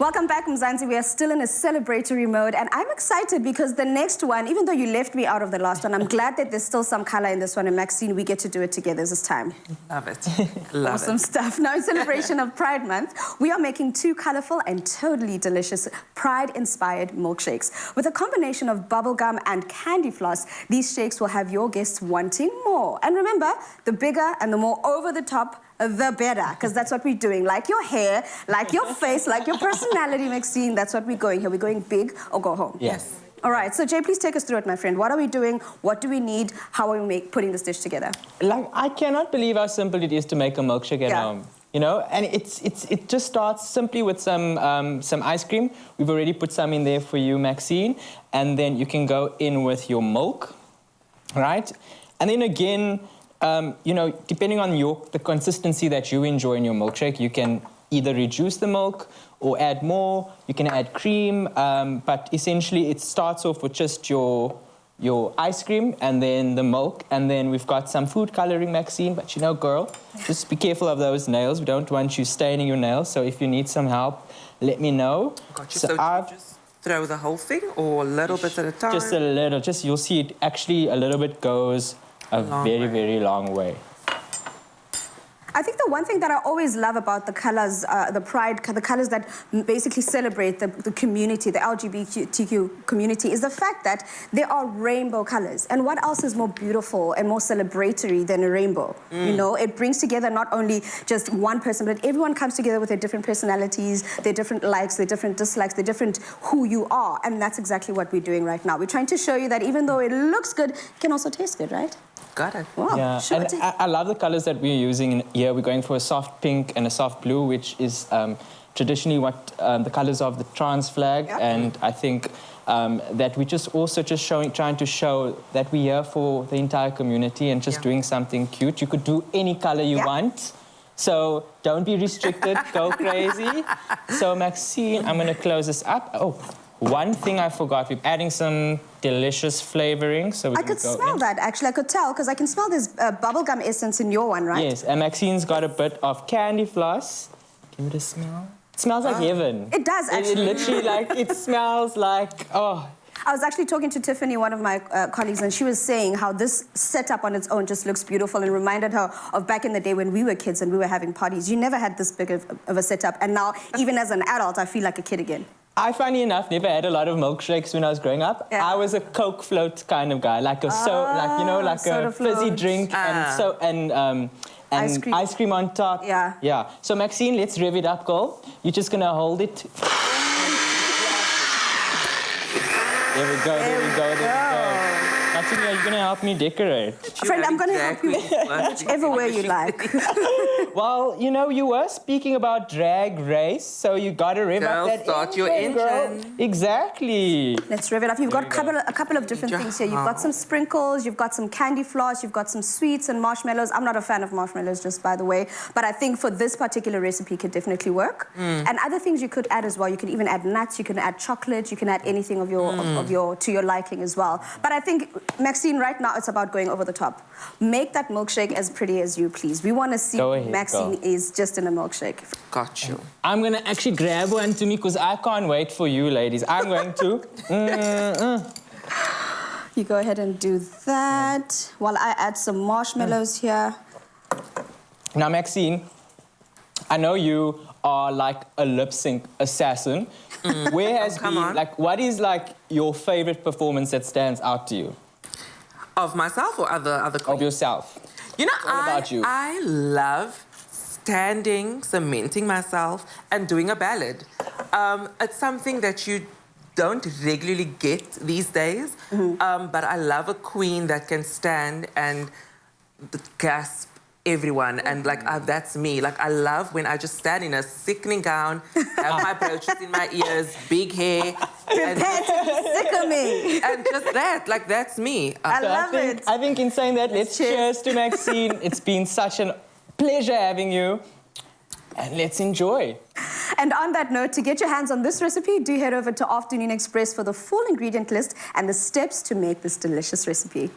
Welcome back, Mzansi. We are still in a celebratory mode, and I'm excited because the next one, even though you left me out of the last one, I'm glad that there's still some color in this one. And Maxine, we get to do it together this time. Love it. Love awesome stuff. Now, in celebration of Pride Month, we are making two colorful and totally delicious Pride-inspired milkshakes. With a combination of bubblegum and candy floss, these shakes will have your guests wanting more. And remember, the bigger and the more over the top, the better, because that's what we're doing. Like your hair, like your face, like your personality, Maxine, that's what we're going here. We're going big or go home. Yes. All right, so Jay, please take us through it, my friend. What are we doing? What do we need? How are we putting this dish together? Like, I cannot believe how simple it is to make a milkshake at home. You know, and it just starts simply with some ice cream. We've already put some in there for you, Maxine. And then you can go in with your milk, right? And then again, you know, depending on the consistency that you enjoy in your milkshake, you can either reduce the milk or add more. You can add cream, but essentially it starts off with just your ice cream and then the milk, and then we've got some food coloring, Maxine. But you know, girl, just be careful of those nails. We don't want you staining your nails. So if you need some help, let me know. Gotcha. So I've just throw the whole thing or a little bit at a time? Just a little. Just you'll see it actually a little bit goes a very, very long way. I think the one thing that I always love about the colors, the colors that basically celebrate the community, the LGBTQ community, is the fact that they are rainbow colors. And what else is more beautiful and more celebratory than a rainbow? You know, it brings together not only just one person, but everyone comes together with their different personalities, their different likes, their different dislikes, their different who you are. And that's exactly what we're doing right now. We're trying to show you that even though it looks good, it can also taste good, right? Got it. Wow, yeah, sure. And I love the colors that we're using here. We're going for a soft pink and a soft blue, which is traditionally what the colors of the trans flag. Yep. And I think that we're just also trying to show that we're here for the entire community and just doing something cute. You could do any color you want. So don't be restricted, go crazy. So Maxine, I'm gonna close this up. Oh, one thing I forgot, we're adding some delicious flavoring. So I could smell that, actually. I could tell, because I can smell this bubblegum essence in your one, right? Yes, and Maxine's got a bit of candy floss. Give it a smell. It smells like heaven. It does, actually. It literally, like, it smells like, oh. I was actually talking to Tiffany, one of my colleagues, and she was saying how this setup on its own just looks beautiful and reminded her of back in the day when we were kids and we were having parties. You never had this big of a setup, and now, even as an adult, I feel like a kid again. I, funny enough, never had a lot of milkshakes when I was growing up. Yeah. I was a Coke float kind of guy, like a a fizzy drink and ice cream on top. Yeah. Yeah. So Maxine, let's rev it up, girl. You're just gonna hold it. There we go. There we go. Maxine, you're gonna help me decorate. Friend, I'm gonna help you whichever way you like. Well, you know, you were speaking about drag race, so you gotta rev up that start your engine. Girl. Exactly. Let's rev it up. You've got a couple of different things here. You've got some sprinkles, you've got some candy floss, you've got some sweets and marshmallows. I'm not a fan of marshmallows, just by the way, but I think for this particular recipe, it could definitely work. And other things you could add as well. You can even add nuts, you can add chocolate, you can add anything of your to your liking as well. But I think, Maxine, right now it's about going over the top. Make that milkshake as pretty as you please. We want to see Maxine is just in a milkshake. Got you. I'm going to actually grab one to me because I can't wait for you, ladies. I'm going to. You go ahead and do that while I add some marshmallows here. Now, Maxine, I know you are like a lip sync assassin. Where has what is like your favorite performance that stands out to you? Of myself or other queens? Of yourself. You know, what about you? I love standing, cementing myself, and doing a ballad. It's something that you don't regularly get these days, but I love a queen that can stand and gasp everyone, and like that's me. Like, I love when I just stand in a sickening gown, have my brooches in my ears, big hair, prepare to sick of me, and just that, like, that's me. I love it. I think in saying that, let's cheers to Maxine. It's been such a pleasure having you, and let's enjoy. And on that note, to get your hands on this recipe, do head over to Afternoon Express for the full ingredient list and the steps to make this delicious recipe.